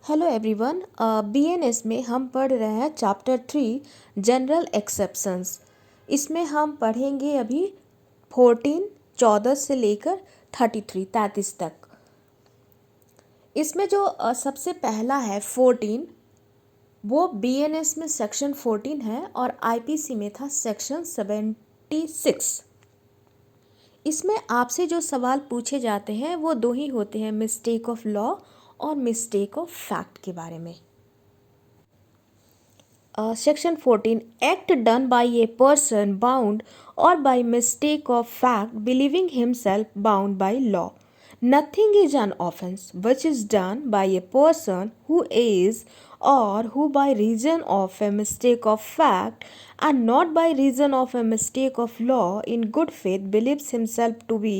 Hello everyone. BNS में हम पढ़ रहे हैं चैप्टर 3 जनरल एक्सेप्शंस। इसमें हम पढ़ेंगे अभी 14 से लेकर 33 तक। इसमें जो सबसे पहला है 14, वो बीएनएस में सेक्शन 14 है और आईपीसी में था सेक्शन 76। इसमें आपसे जो सवाल पूछे जाते हैं वो दो ही होते हैं, मिस्टेक ऑफ लॉ और मिस्टेक ऑफ फैक्ट के बारे में। Section 14, act done by a person bound or by mistake of fact believing himself bound by law. Nothing is an offense which is done by a person who is or who by reason of a mistake of fact and not by reason of a mistake of law in good faith believes himself to be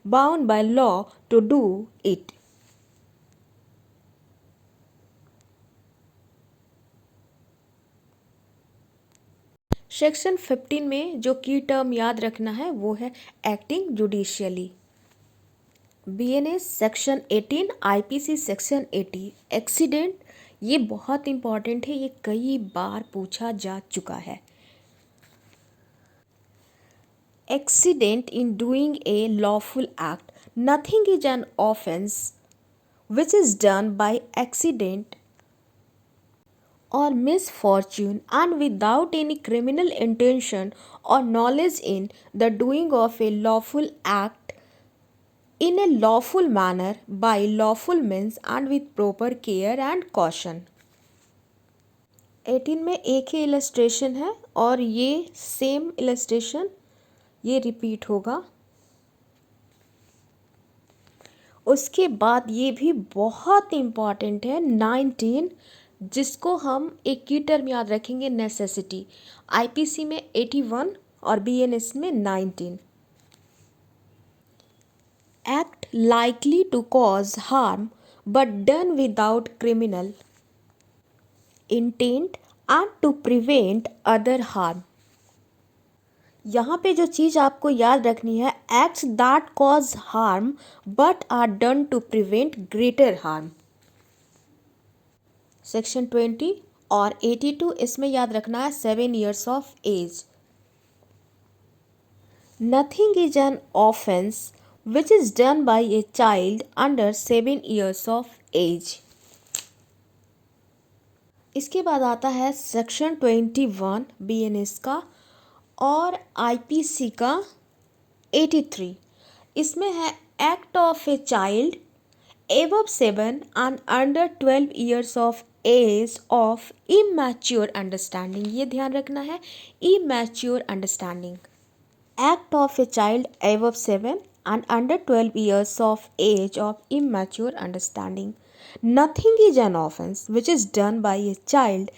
bound by law to do it. Section 15 में जो की term याद रखना है वो है acting judicially. BNS section 18, IPC section 80। Accident ये बहुत इंपॉर्टेंट है, ये कई बार पूछा जा चुका है। Accident in doing a lawful act, nothing is an offence which is done by accident or misfortune and without any criminal intention or knowledge in the doing of a lawful act in a lawful manner by lawful means and with proper care and caution। 18 में एक ही illustration है और ये same illustration ये repeat होगा। उसके बाद ये भी बहुत इम्पॉर्टेंट है 19, जिसको हम एक की टर्म याद रखेंगे, नेसेसिटी। आईपीसी में 81 और बीएनएस में 19। Act likely to cause harm but done without criminal intent and to prevent other harm. यहाँ पे जो चीज़ आपको याद रखनी है, acts that cause harm but are done to prevent greater harm. Section 20 और 82, इसमें याद रखना है 7 years of age. Nothing is an offence which is done by a child under 7 years of age. इसके बाद आता है सेक्शन 21 बीएनएस का और आईपीसी का 83। इसमें है act of a child above 7 and under 12 years of age of immature understanding। ये ध्यान रखना है, immature understanding। Act of a child above 7 and under 12 years of age of immature understanding. Nothing is an offense which is done by a child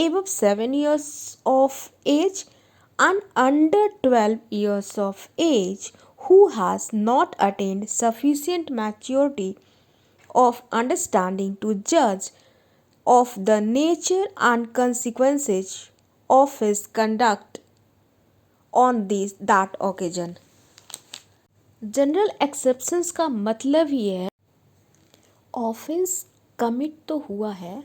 above 7 years of age and under 12 years of age who has not attained sufficient maturity of understanding to judge of the nature and consequences of his conduct on that occasion। General exceptions का मतलब ये है, offence commit तो हुआ है।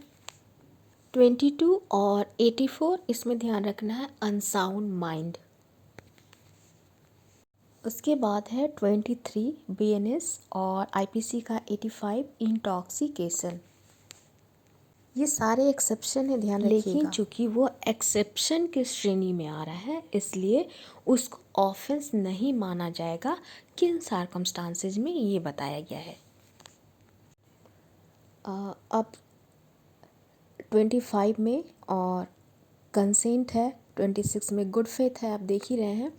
22 और 84, इसमें ध्यान रखना है अनसाउंड माइंड। उसके बाद है 23 बीएनएस और आईपीसी का 85 इंटॉक्सिकेशन। ये सारे एक्सेप्शन है, ध्यान रखिएगा। लेकिन चूंकि वो एक्सेप्शन की श्रेणी में आ रहा है इसलिए उसको ऑफेंस नहीं माना जाएगा। किन सर्कमस्टांसेस में ये बताया गया है। अब 25 में और कंसेंट है, 26 में गुड फेथ है, आप देख ही रहे हैं,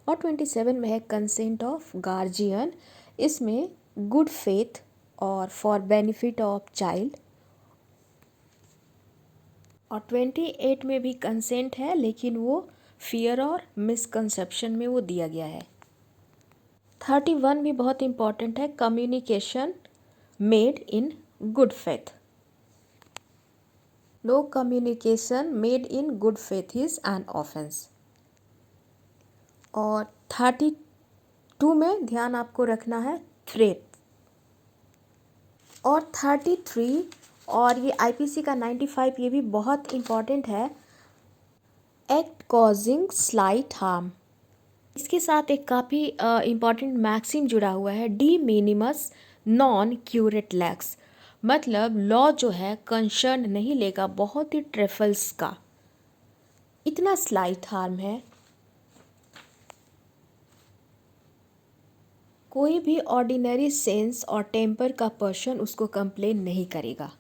और 27 में है कंसेंट ऑफ गार्जियन। इसमें गुड फेथ और फॉर बेनिफिट ऑफ चाइल्ड। और 28 में भी कंसेंट है लेकिन वो फियर और मिसकंसेप्शन में वो दिया गया है। 31 भी बहुत इंपॉर्टेंट है, communication made in good faith. No communication made in good faith is an offence. और 32 में ध्यान आपको रखना है थ्रेट। और 33 और ये आईपीसी का 95 ये भी बहुत इम्पॉर्टेंट है, एक्ट कॉजिंग स्लाइट हार्म। इसके साथ एक काफ़ी इम्पॉर्टेंट मैक्सिम जुड़ा हुआ है, D minimus non curate lakhs, मतलब लॉ जो है कंसर्न नहीं लेगा बहुत ही ट्रेफल्स का, इतना स्लाइट हार्म है, कोई भी ऑर्डिनरी सेंस और टेम्पर का पर्सन उसको कंप्लेन नहीं करेगा।